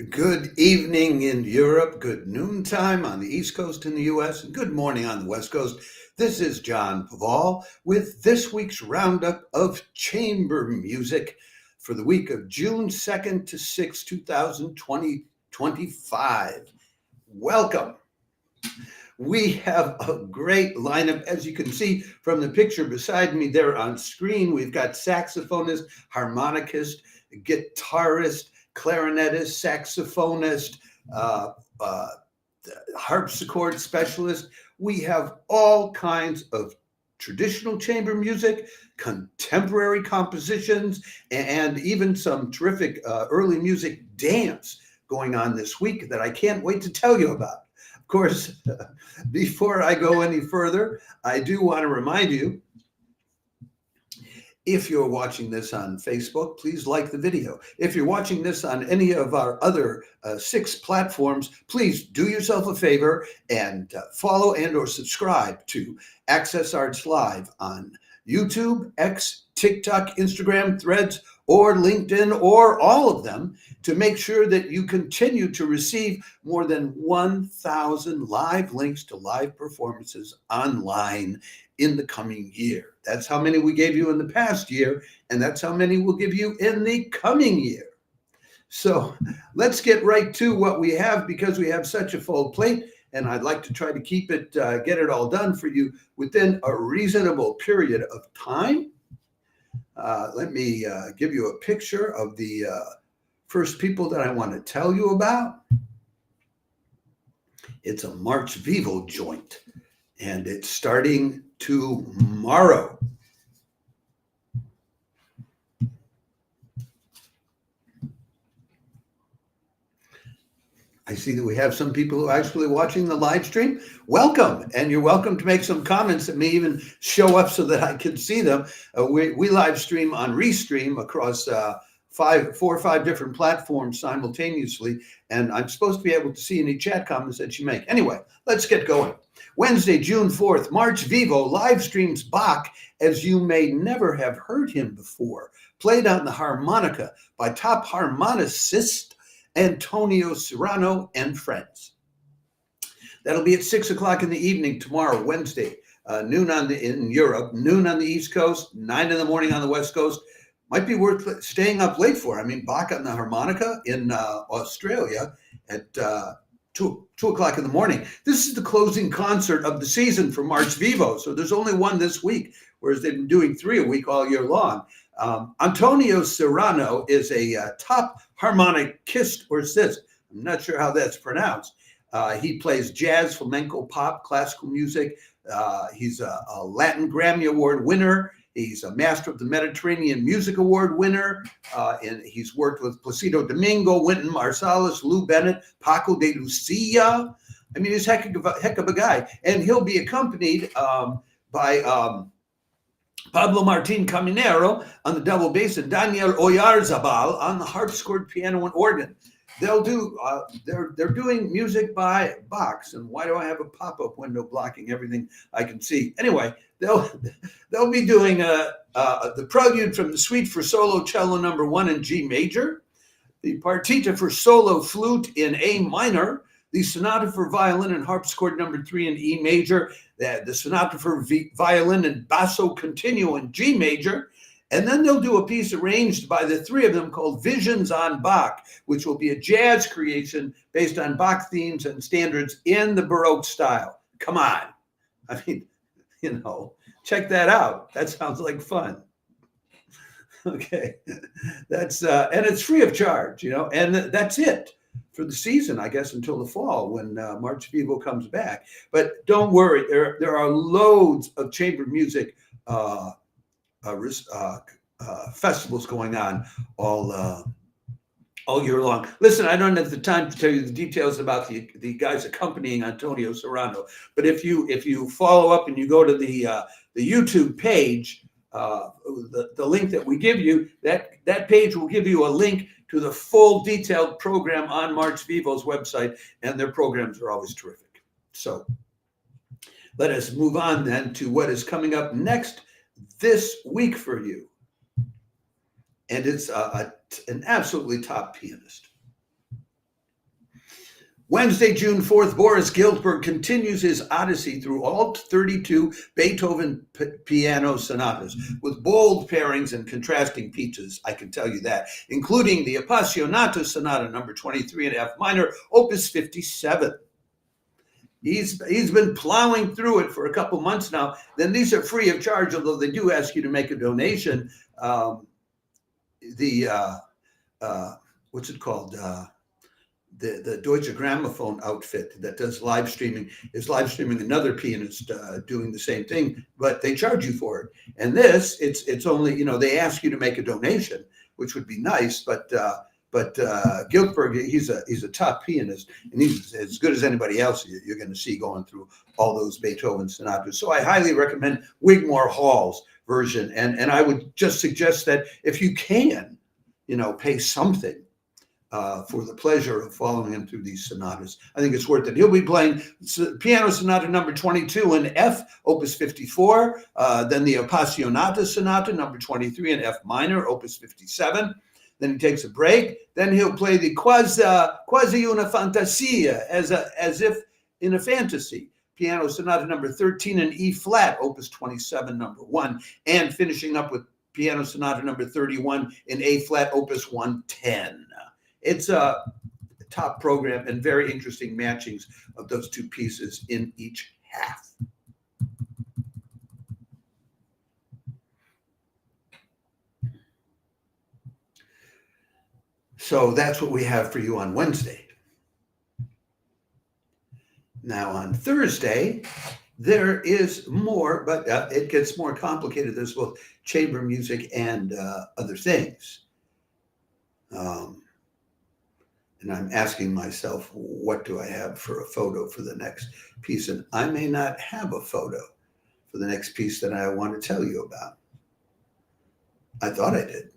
Good evening in Europe, good noontime on the East Coast in the US, and good morning on the West Coast. This is John Paval with this week's roundup of chamber music for the week of June 2nd to 6th, 2025. Welcome. We have a great lineup. As you can see from the picture beside me there on screen, we've got saxophonist, harmonicist, guitarist, clarinetist, saxophonist, harpsichord specialist. We have all kinds of traditional chamber music, contemporary compositions, and even some terrific early music dance going on this week that I can't wait to tell you about. Of course, before I go any further, I do want to remind you, if you're watching this on Facebook, please like the video. If you're watching this on any of our other 6 platforms, please do yourself a favor and follow and or subscribe to Access Arts Live on YouTube, X, TikTok, Instagram, Threads, or LinkedIn, or all of them, to make sure that you continue to receive more than 1,000 live links to live performances online in the coming year. That's how many we gave you in the past year, and that's how many we'll give you in the coming year. So let's get right to what we have, because we have such a full plate, and I'd like to try to keep it, get it all done for you within a reasonable period of time. Let me give you a picture of the first people that I want to tell you about. It's a March Vivo joint, and it's starting tomorrow. I see that we have some people who are actually watching the live stream. Welcome, and you're welcome to make some comments that may even show up so that I can see them. We live stream on Restream across 4 or 5 different platforms simultaneously, and I'm supposed to be able to see any chat comments that you make. Anyway, let's get going. Wednesday, June 4th, March Vivo live streams Bach as you may never have heard him before, played on the harmonica by top harmonicist Antonio Serrano and friends. That'll be at 6 o'clock in the evening tomorrow, Wednesday, noon in Europe, noon on the East Coast, 9 in the morning on the West Coast. Might be worth staying up late for. I mean, Bach on the harmonica in Australia at 2 o'clock in the morning. This is the closing concert of the season for March Vivo. So there's only one this week, whereas they've been doing 3 a week all year long. Antonio Serrano is a top harmonicist or assist. I'm not sure how that's pronounced. He plays jazz, flamenco, pop, classical music. He's a Latin Grammy Award winner. He's a Master of the Mediterranean Music Award winner. And he's worked with Placido Domingo, Wynton Marsalis, Lou Bennett, Paco de Lucia. I mean, he's heck of a guy. And he'll be accompanied by Pablo Martin Caminero on the double bass and Daniel Oyarzabal on the harpsichord, piano, and organ. They'll do. They're doing music by Bach. And why do I have a pop-up window blocking everything I can see? Anyway, they'll be doing the prelude from the Suite for Solo Cello No. 1 in G major, the Partita for Solo Flute in A minor, the Sonata for Violin and Harpsichord No. 3 in E major, the Sonata for Violin and Basso Continuo in G major, and then they'll do a piece arranged by the 3 of them called Visions on Bach, which will be a jazz creation based on Bach themes and standards in the Baroque style. Come on. I mean, check that out. That sounds like fun. Okay. That's, and it's free of charge, and that's it for the season, I guess, until the fall when March Vivo comes back. But don't worry, there are loads of chamber music festivals going on all year long. Listen, I don't have the time to tell you the details about the guys accompanying Antonio Serrano, but if you follow up and you go to the YouTube page, the link that we give you, that page will give you a link to the full detailed program on March Vivo's website, and their programs are always terrific. So let us move on then to what is coming up next this week for you. And it's an absolutely top pianist. Wednesday, June 4th, Boris Giltburg continues his odyssey through all 32 Beethoven piano sonatas with bold pairings and contrasting pieces, I can tell you that, including the Appassionata Sonata number 23 in F minor, opus 57. He's been plowing through it for a couple months now. Then these are free of charge, although they do ask you to make a donation. What's it called? The Deutsche Grammophon outfit that does live streaming is live streaming another pianist doing the same thing, but they charge you for it. And this, it's only, you know, they ask you to make a donation, which would be nice, but Giltburg, he's a top pianist, and he's as good as anybody else you're going to see going through all those Beethoven sonatas. So I highly recommend Wigmore Hall's version, and I would just suggest that if you can, you know, pay something for the pleasure of following him through these sonatas. I think it's worth it. He'll be playing Piano Sonata number 22 in F, opus 54, then the Appassionata Sonata number 23 in F minor, opus 57. Then he takes a break. Then he'll play the Quasi una Fantasia, as if in a fantasy. Piano Sonata number 13 in E flat, opus 27, number 1, and finishing up with Piano Sonata number 31 in A flat, opus 110. It's a top program and very interesting matchings of those two pieces in each half. So that's what we have for you on Wednesday. Now on Thursday, there is more, but it gets more complicated. There's both chamber music and other things. And I'm asking myself, what do I have for a photo for the next piece? And I may not have a photo for the next piece that I want to tell you about. I thought I did.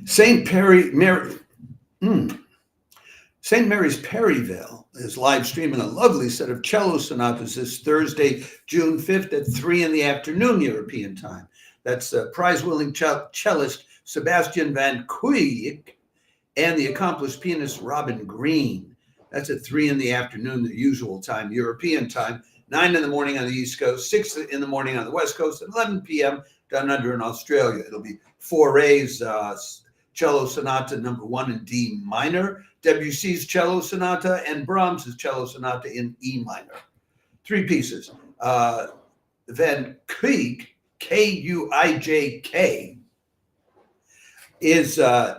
St. Mary's Perivale is live streaming a lovely set of cello sonatas this Thursday, June 5th at 3 in the afternoon European time. That's prize-winning cellist Sébastien Van Kuijk and the accomplished pianist Robin Green. That's at 3 in the afternoon, the usual time, European time, 9 in the morning on the East Coast, 6 in the morning on the West Coast, and 11 p.m. down under in Australia. It'll be Fauré's cello sonata number 1 in D minor, Debussy's cello sonata, and Brahms's cello sonata in E minor. 3 pieces. Van Kuijk, Kuijk,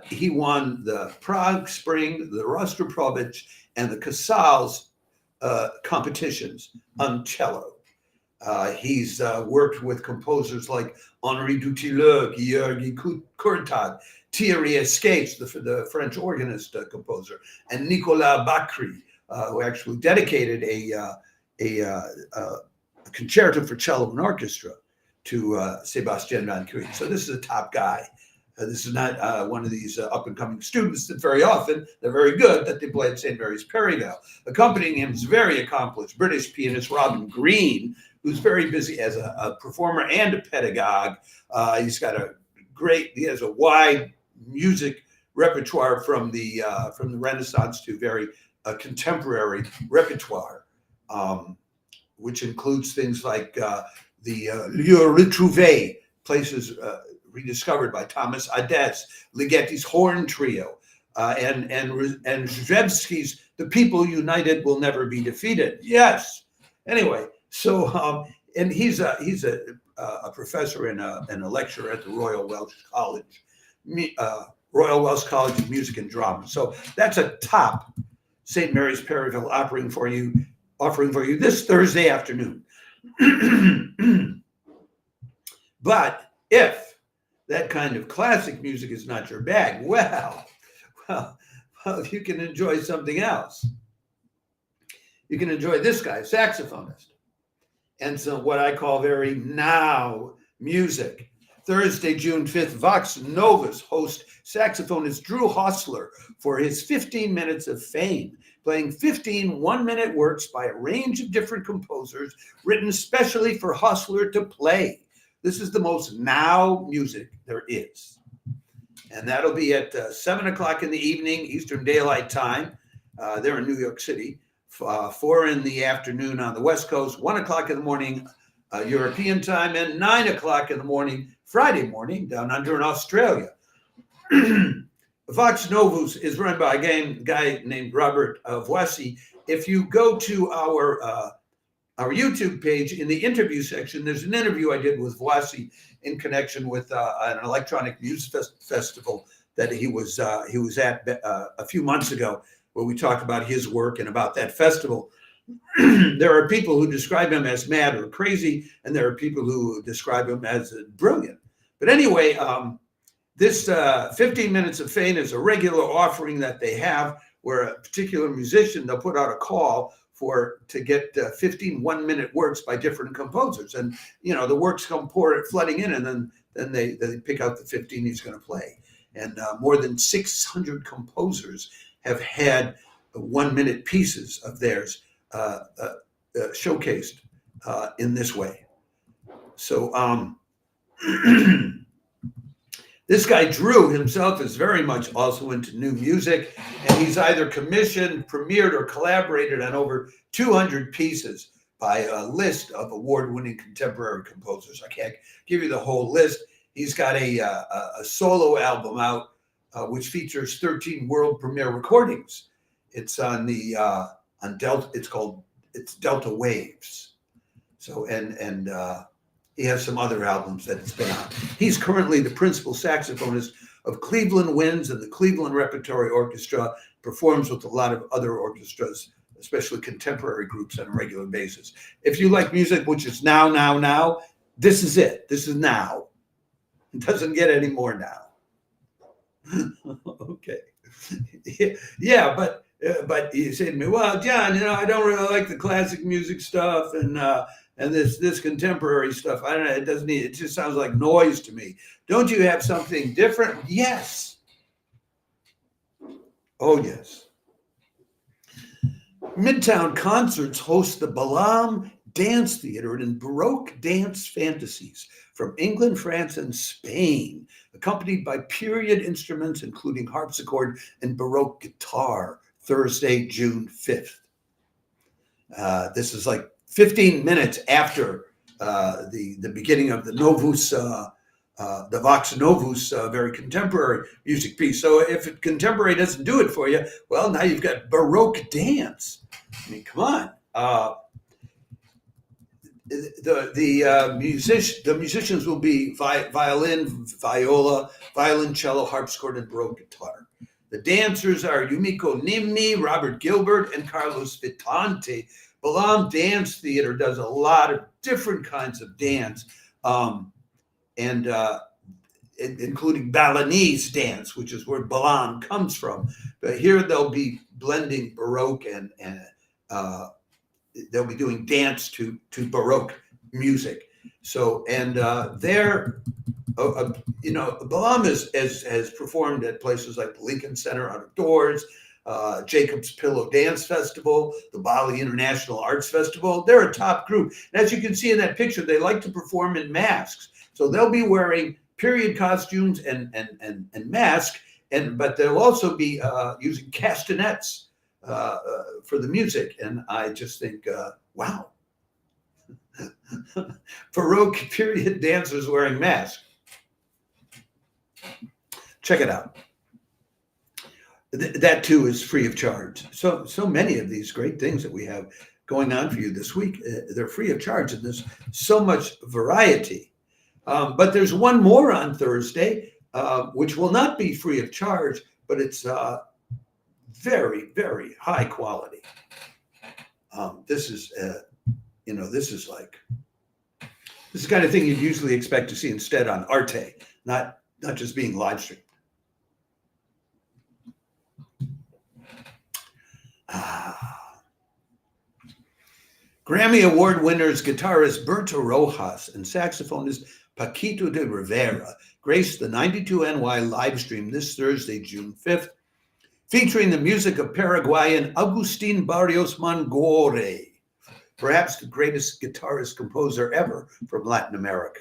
he won the Prague Spring, the Rostropovich, and the Casals competitions on cello. He's worked with composers like Henri Dutilleux, Georgi Kurtad, Thierry Escapes, the French organist composer, and Nicolas Bacri, who actually dedicated a concerto for cello and orchestra to Sébastien Van Kuijk. So this is a top guy. This is not one of these up-and-coming students that very often, they're very good, that they play at St. Mary's Perivale. Accompanying him is very accomplished British pianist Robin Green, who's very busy as a performer and a pedagogue. He has a wide music repertoire from the Renaissance to very contemporary repertoire, which includes things like the Lieux Retrouvés, places rediscovered by Thomas Adès, Ligeti's Horn Trio, and Zhebsky's The People United Will Never Be Defeated. Yes. Anyway, so and he's a professor and a lecturer at the Royal Welsh College of Music and Drama. So that's a top St. Mary's Perivale offering for you this Thursday afternoon. But if that kind of classic music is not your bag, well, you can enjoy something else. You can enjoy this guy, saxophonist, and some what I call very now music. Thursday, June 5th, Vox Novus host saxophonist Drew Hosler for his 15 Minutes of Fame, playing 15 one-minute works by a range of different composers written specially for Hosler to play. This is the most now music there is. And that'll be at 7 o'clock in the evening, Eastern Daylight Time. They're in New York City. 4 in the afternoon on the West Coast, 1 o'clock in the morning, European time, and 9 o'clock in the morning, Friday morning, down under in Australia. Vox Novus is run by a guy named Robert Voissy. If you go to our YouTube page, in the interview section, there's an interview I did with Voissy in connection with an electronic music festival that he was at a few months ago, where we talked about his work and about that festival. There are people who describe him as mad or crazy, and there are people who describe him as brilliant. But anyway, this 15 Minutes of Fame is a regular offering that they have, where a particular musician, they'll put out a call to get 15 one-minute works by different composers. And, the works come flooding in, and then they pick out the 15 he's going to play. And more than 600 composers have had 1-minute pieces of theirs showcased in this way. So this guy Drew himself is very much also into new music, and he's either commissioned, premiered, or collaborated on over 200 pieces by a list of award-winning contemporary composers. I can't give you the whole list. He's got a solo album out, which features 13 world premiere recordings. It's on on Delta. It's Delta Waves. So and he has some other albums that it's been on. He's currently the principal saxophonist of Cleveland Winds and the Cleveland Repertory Orchestra. Performs with a lot of other orchestras, especially contemporary groups, on a regular basis. If you like music which is now, this is it. This is now. It doesn't get any more now. Okay. Yeah, but you say to me, well, John, I don't really like the classic music stuff and this contemporary stuff. I don't know. It just sounds like noise to me. Don't you have something different? Yes. Oh, yes. Midtown Concerts hosts the BALAM Dance Theater and Baroque dance fantasies from England, France, and Spain, accompanied by period instruments, including harpsichord and Baroque guitar, Thursday, June 5th. This is like 15 minutes after the beginning of the Novus, the Vox Novus, very contemporary music piece. So if contemporary doesn't do it for you, well, now you've got Baroque dance. I mean, come on. The musicians will be violin, viola, violoncello, harpsichord, and Baroque guitar. The dancers are Yumiko Nimni, Robert Gilbert, and Carlos Vitante. BALAM Dance Theater does a lot of different kinds of dance, including Balinese dance, which is where BALAM comes from. But here they'll be blending Baroque and they'll be doing dance to Baroque music. So, and BALAM has performed at places like the Lincoln Center Out of Doors, Jacob's Pillow Dance Festival, the Bali International Arts Festival. They're a top group. And as you can see in that picture, they like to perform in masks. So they'll be wearing period costumes and masks, but they'll also be using castanets for the music. And I just think, wow. Baroque period dancers wearing masks. Check it out. That too is free of charge. So many of these great things that we have going on for you this week, they're free of charge, and there's so much variety. But there's one more on Thursday, which will not be free of charge, but it's very, very high quality. This is the kind of thing you'd usually expect to see instead on Arte, not just being live streamed. Grammy Award winners guitarist Berta Rojas and saxophonist Paquito D'Rivera graced the 92NY live stream this Thursday, June 5th, featuring the music of Paraguayan Agustin Barrios Mangore, perhaps the greatest guitarist composer ever from Latin America.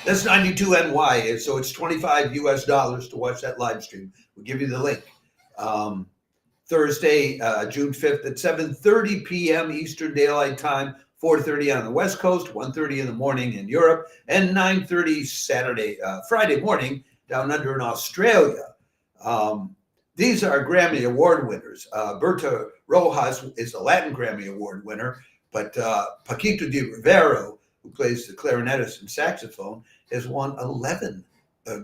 That's 92 NY, so it's $25 US to watch that live stream. We'll give you the link. Thursday, June 5th at 7:30 p.m. Eastern Daylight Time, 4:30 on the West Coast, 1:30 in the morning in Europe, and 9:30 Friday morning down under in Australia. These are Grammy Award winners. Berta Rojas is a Latin Grammy Award winner, but Paquito D'Rivera, who plays the clarinetist and saxophone, has won 11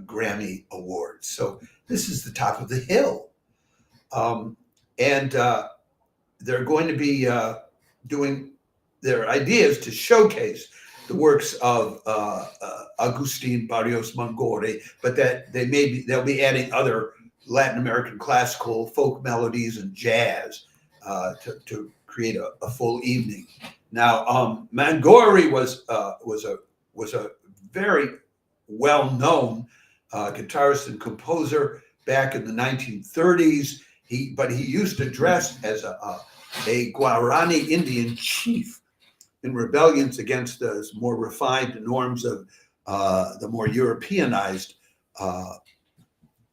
Grammy Awards. So this is the top of the hill. And they're going to be doing their ideas to showcase the works of Agustin Barrios Mangore, but that they'll be adding other Latin American classical, folk melodies, and jazz to create a full evening. Now, Mangore was a very well-known guitarist and composer back in the 1930s. But he used to dress as a Guarani Indian chief in rebellions against the more refined norms of the more Europeanized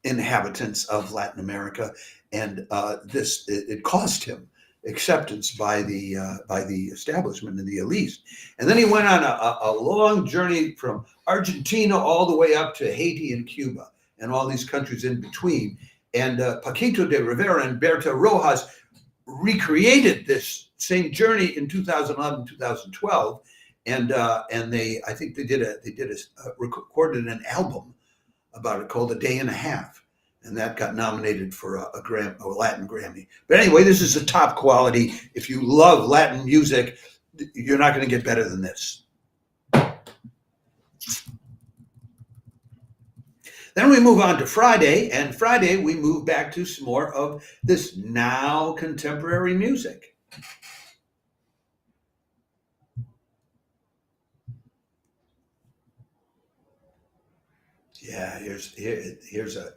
inhabitants of Latin America, and it cost him acceptance by the establishment and the elite. And then he went on a long journey from Argentina all the way up to Haiti and Cuba and all these countries in between. And Paquito D'Rivera and Berta Rojas recreated this same journey in 2011, 2012, and they recorded an album about it called A Day and a Half, and that got nominated for a Latin Grammy. But anyway, this is a top quality. If you love Latin music, you're not going to get better than this. Then we move on to Friday, and Friday we move back to some more of this now contemporary music. Yeah, here's a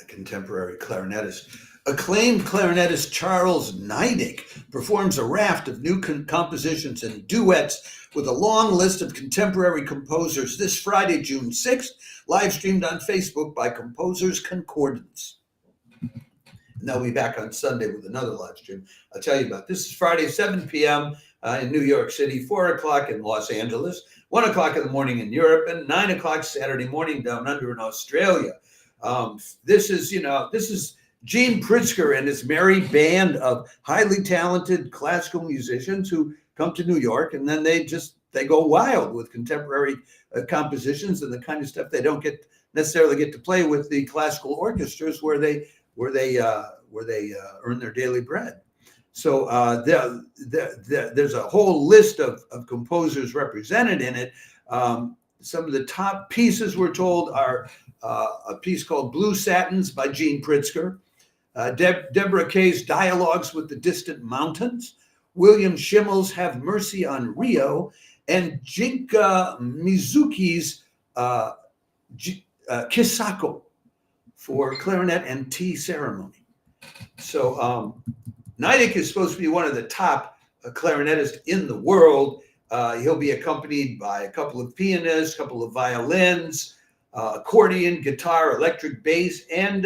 contemporary clarinetist. Acclaimed clarinetist Charles Neidich performs a raft of new compositions and duets with a long list of contemporary composers this Friday, June 6th, live streamed on Facebook by Composers Concordance. And they'll be back on Sunday with another live stream I'll tell you about. This is Friday, 7 p.m. In New York City, 4 o'clock in Los Angeles, 1 o'clock in the morning in Europe, and 9 o'clock Saturday morning down under in Australia. This is Gene Pritzker and his merry band of highly talented classical musicians who come to New York, and then they go wild with contemporary compositions and the kind of stuff they don't necessarily get to play with the classical orchestras where they earn their daily bread. So there's a whole list of composers represented in it. Some of the top pieces we're told are a piece called Blue Satins by Gene Pritzker, Deborah Kay's Dialogues with the Distant Mountains, William Schimmel's Have Mercy on Rio, and Jinka Mizuki's Kisako for clarinet and tea ceremony. So Neidich is supposed to be one of the top clarinetists in the world. He'll be accompanied by a couple of pianists, a couple of violins, accordion, guitar, electric bass, and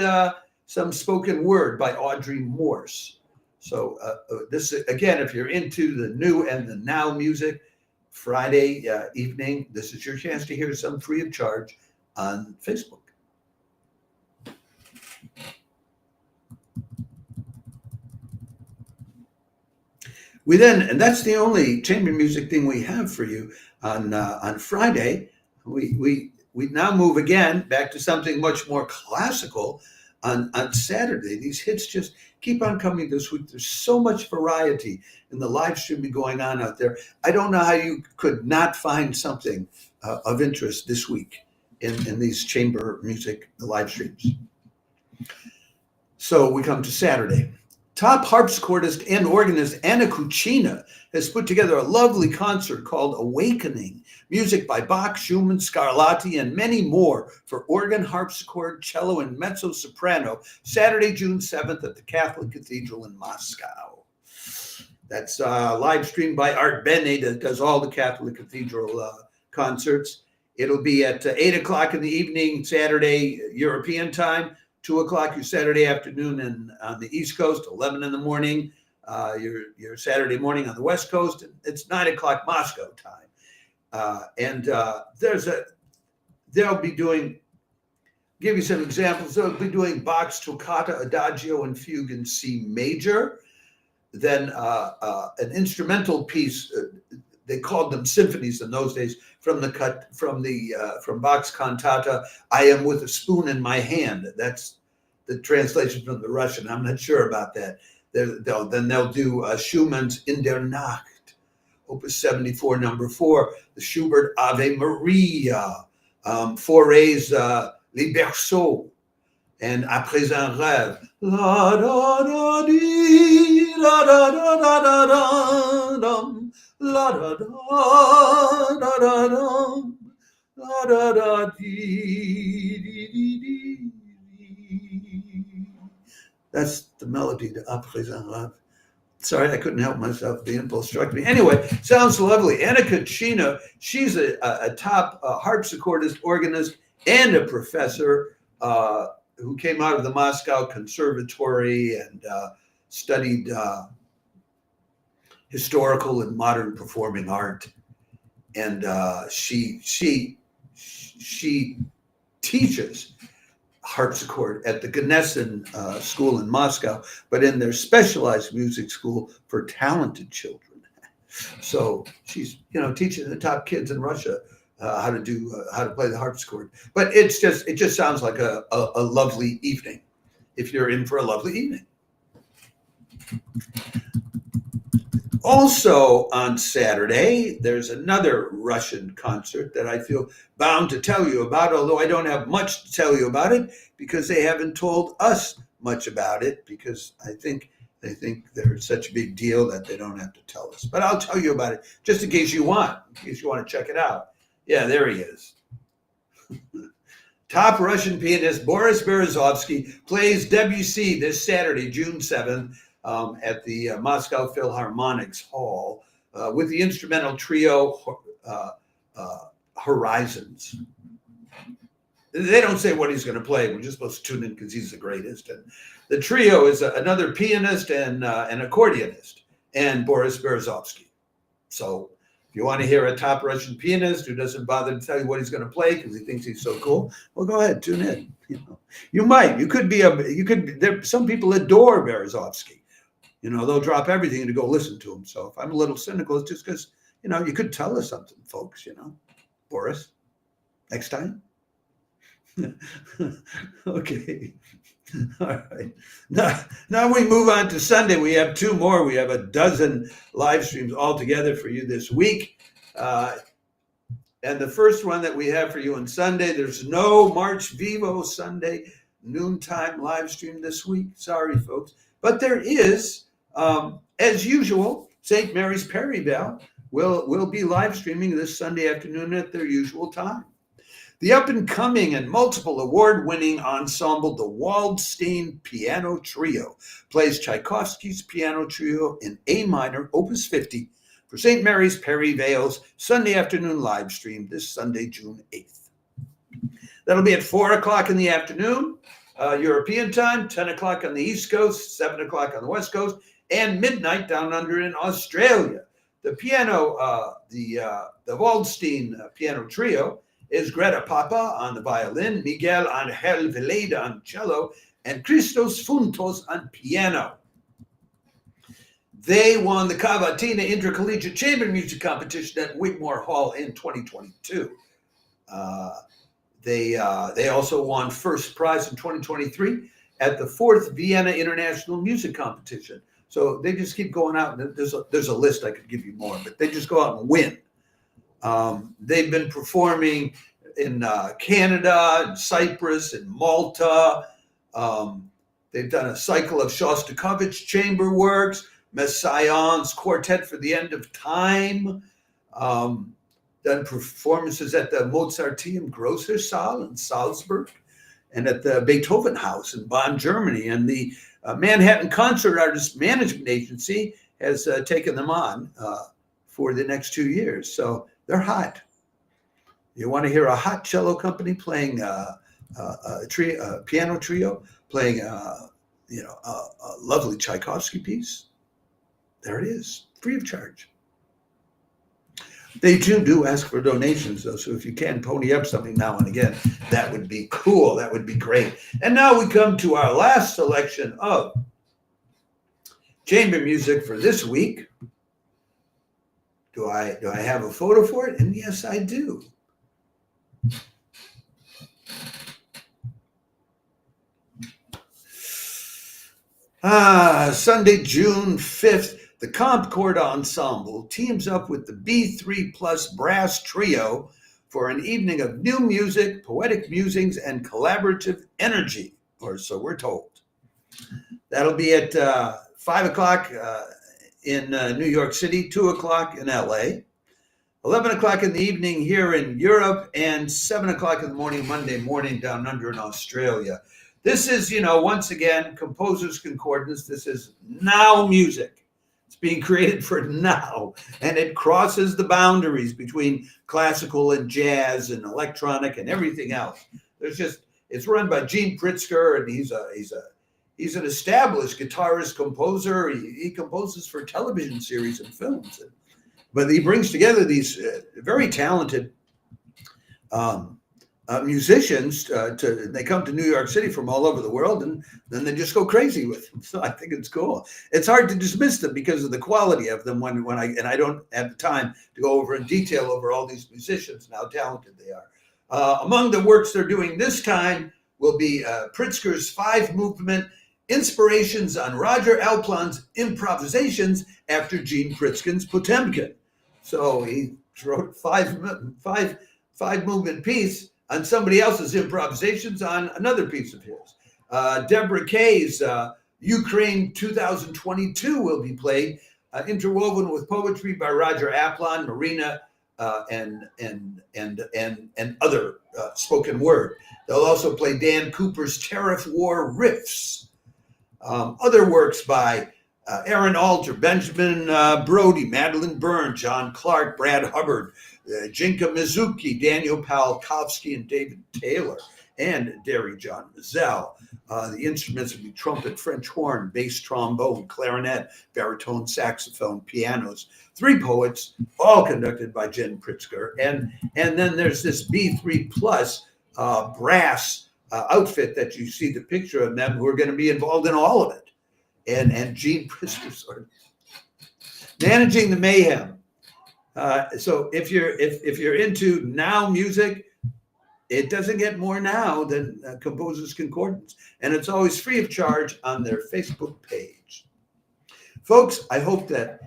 some spoken word by Audrey Morse. So this, again, if you're into the new and the now music, Friday evening, this is your chance to hear some free of charge on Facebook. We then, and that's the only chamber music thing we have for you on Friday. We now move again back to something much more classical on Saturday. These hits just keep on coming this week. There's so much variety in the live streaming going on out there. I don't know how you could not find something of interest this week in these chamber music live streams. So we come to Saturday. Top harpsichordist and organist Anna Kuchina has put together a lovely concert called Awakening, music by Bach, Schumann, Scarlatti, and many more for organ, harpsichord, cello, and mezzo-soprano, Saturday, June 7th at the Catholic Cathedral in Moscow. That's live streamed by Art Bene that does all the Catholic Cathedral concerts. It'll be at 8 o'clock in the evening, Saturday, European time, 2 o'clock your Saturday afternoon, and on the East Coast, 11 in the morning, your Saturday morning on the West Coast. It's 9 o'clock Moscow time. They'll be doing, give you some examples. They'll be doing Bach's Toccata, Adagio, and Fugue in C major. Then an instrumental piece, they called them symphonies in those days, from Bach's cantata, I Am with a Spoon in My Hand. That's the translation from the Russian. I'm not sure about that. Then they'll do Schumann's In der Nacht, Opus 74, number 4, the Schubert Ave Maria, Fauré's Les Berceaux, and Après un rêve. La da da dee, la da da da da da dum, la da da da da dum, la da da dee dee dee dee. That's the melody to Après un rêve. Sorry, I couldn't help myself. The impulse struck me. Anyway, sounds lovely. Anna Kuchina, she's a top harpsichordist, organist, and a professor who came out of the Moscow Conservatory and studied historical and modern performing art. And she teaches harpsichord at the Gnesin school in Moscow, but in their specialized music school for talented children. So she's, teaching the top kids in Russia how to play the harpsichord. But it just sounds like a lovely evening if you're in for a lovely evening. Also on Saturday, there's another Russian concert that I feel bound to tell you about, although I don't have much to tell you about it because they haven't told us much about it, because I think they think they're such a big deal that they don't have to tell us. But I'll tell you about it just in case you want to check it out. Yeah, there he is. Top Russian pianist Boris Berezovsky plays Debussy this Saturday, June 7th, at the Moscow Philharmonic's Hall with the instrumental trio Horizons. They don't say what he's going to play. We're just supposed to tune in because he's the greatest. And the trio is another pianist and an accordionist, and Boris Berezovsky. So if you want to hear a top Russian pianist who doesn't bother to tell you what he's going to play because he thinks he's so cool, well, go ahead, tune in. Some people adore Berezovsky. They'll drop everything to go listen to him. So if I'm a little cynical, it's just because, you could tell us something, folks, Boris, next time. Okay. All right. Now we move on to Sunday. We have 2 more. We have a dozen live streams altogether for you this week. And the first one that we have for you on Sunday, there's no March Vivo Sunday noontime live stream this week. Sorry, folks. But there is, as usual, St. Mary's Perivale will be live streaming this Sunday afternoon at their usual time. The up-and-coming and multiple award-winning ensemble, the Waldstein Piano Trio, plays Tchaikovsky's Piano Trio in A minor, Opus 50, for St. Mary's Perivale's Sunday afternoon live stream this Sunday, June 8th. That'll be at 4 o'clock in the afternoon, European time, 10 o'clock on the East Coast, 7 o'clock on the West Coast, and midnight down under in Australia. The Waldstein Piano Trio is Greta Papa on the violin, Miguel Angel Veleda on cello, and Christos Funtos on piano. They won the Cavatina Intercollegiate Chamber Music Competition at Wigmore Hall in 2022. They also won first prize in 2023 at the 4th Vienna International Music Competition. So they just keep going out. There's a list I could give you more, but they just go out and win. They've been performing in Canada, in Cyprus, in Malta, They've done a cycle of Shostakovich chamber works, Messiaen's Quartet for the End of Time, done performances at the Mozarteum Grosser in Salzburg, and at the Beethoven House in Bonn, Germany. And the Manhattan Concert Artists Management Agency has taken them on for the next 2 years. So they're hot. You want to hear a hot cello company playing a piano trio, playing a lovely Tchaikovsky piece? There it is, free of charge. They do ask for donations, though, so if you can pony up something now and again, that would be cool. That would be great. And now we come to our last selection of chamber music for this week. Do I have a photo for it? And yes, I do. Sunday, June 5th. The Concordance Ensemble teams up with the B3 Plus Brass Trio for an evening of new music, poetic musings, and collaborative energy, or so we're told. That'll be at 5 o'clock in New York City, 2 o'clock in LA, 11 o'clock in the evening here in Europe, and 7 o'clock in the morning, Monday morning, down under in Australia. This is, once again, Composers Concordance. This is now music. It's being created for now, and it crosses the boundaries between classical and jazz and electronic and everything else. It's run by Gene Pritzker, and he's an established guitarist, composer. He composes for television series and films, but he brings together these very talented musicians. They come to New York City from all over the world, and then they just go crazy with them. So I think it's cool. It's hard to dismiss them because of the quality of them when I don't have the time to go over in detail over all these musicians and how talented they are. Among the works they're doing this time will be Pritzker's 5-movement Inspirations on Roger Alplan's Improvisations after Gene Pritzker's Potemkin. So he wrote a 5-movement piece on somebody else's improvisations on another piece of his. Deborah Kay's Ukraine 2022 will be played, interwoven with poetry by Roger Aplan, Marina, and other spoken word. They'll also play Dan Cooper's Tariff War Riffs. Other works by Aaron Alter, Benjamin Brody, Madeline Byrne, John Clark, Brad Hubbard, Jinka Mizuki, Daniel Palkowski, and David Taylor, and Derry John Mazel. The instruments will be trumpet, French horn, bass trombone, clarinet, baritone, saxophone, pianos. 3 poets, all conducted by Jen Pritzker. And then there's this B3 Plus brass outfit that you see the picture of them who are going to be involved in all of it. And Gene Pritzker sort of managing the mayhem. So if you're into now music, it doesn't get more now than Composers Concordance, and it's always free of charge on their Facebook page. Folks, I hope that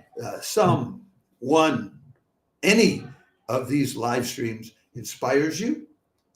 any of these live streams inspires you,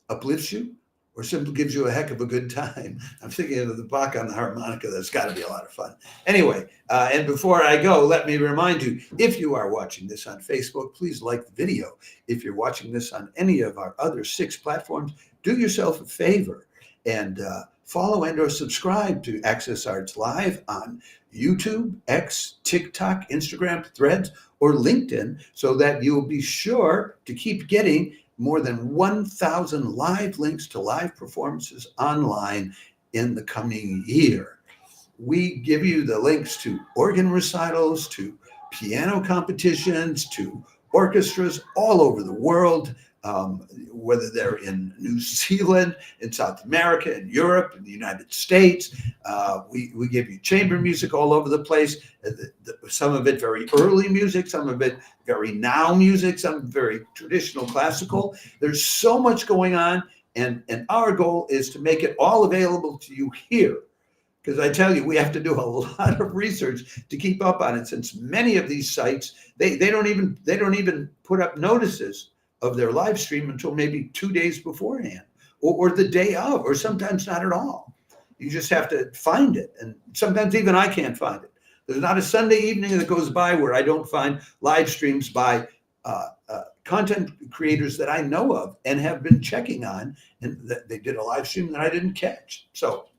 uplifts you, or simply gives you a heck of a good time. I'm thinking of the Bach on the harmonica. That's got to be a lot of fun. Anyway, and before I go, let me remind you, if you are watching this on Facebook, please like the video. If you're watching this on any of our other 6 platforms, do yourself a favor and follow and or subscribe to Access Arts Live on YouTube, X, TikTok, Instagram, Threads, or LinkedIn, so that you'll be sure to keep getting more than 1,000 live links to live performances online in the coming year. We give you the links to organ recitals, to piano competitions, to orchestras all over the world, whether they're in New Zealand, in South America, in Europe, in the United States. We give you chamber music all over the place, some of it very early music, some of it very now music, some very traditional classical. There's so much going on, and our goal is to make it all available to you here. Because I tell you, we have to do a lot of research to keep up on it, since many of these sites, they don't even put up notices of their live stream until maybe 2 days beforehand, or the day of, or sometimes not at all. You just have to find it. And sometimes even I can't find it. There's not a Sunday evening that goes by where I don't find live streams by content creators that I know of and have been checking on, and they did a live stream that I didn't catch. So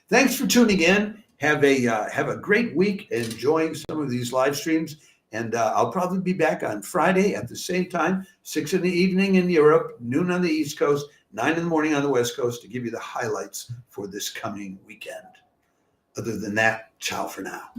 thanks for tuning in. Have a great week enjoying some of these live streams. And I'll probably be back on Friday at the same time, 6 in the evening in Europe, noon on the East Coast, 9 in the morning on the West Coast, to give you the highlights for this coming weekend. Other than that, ciao for now.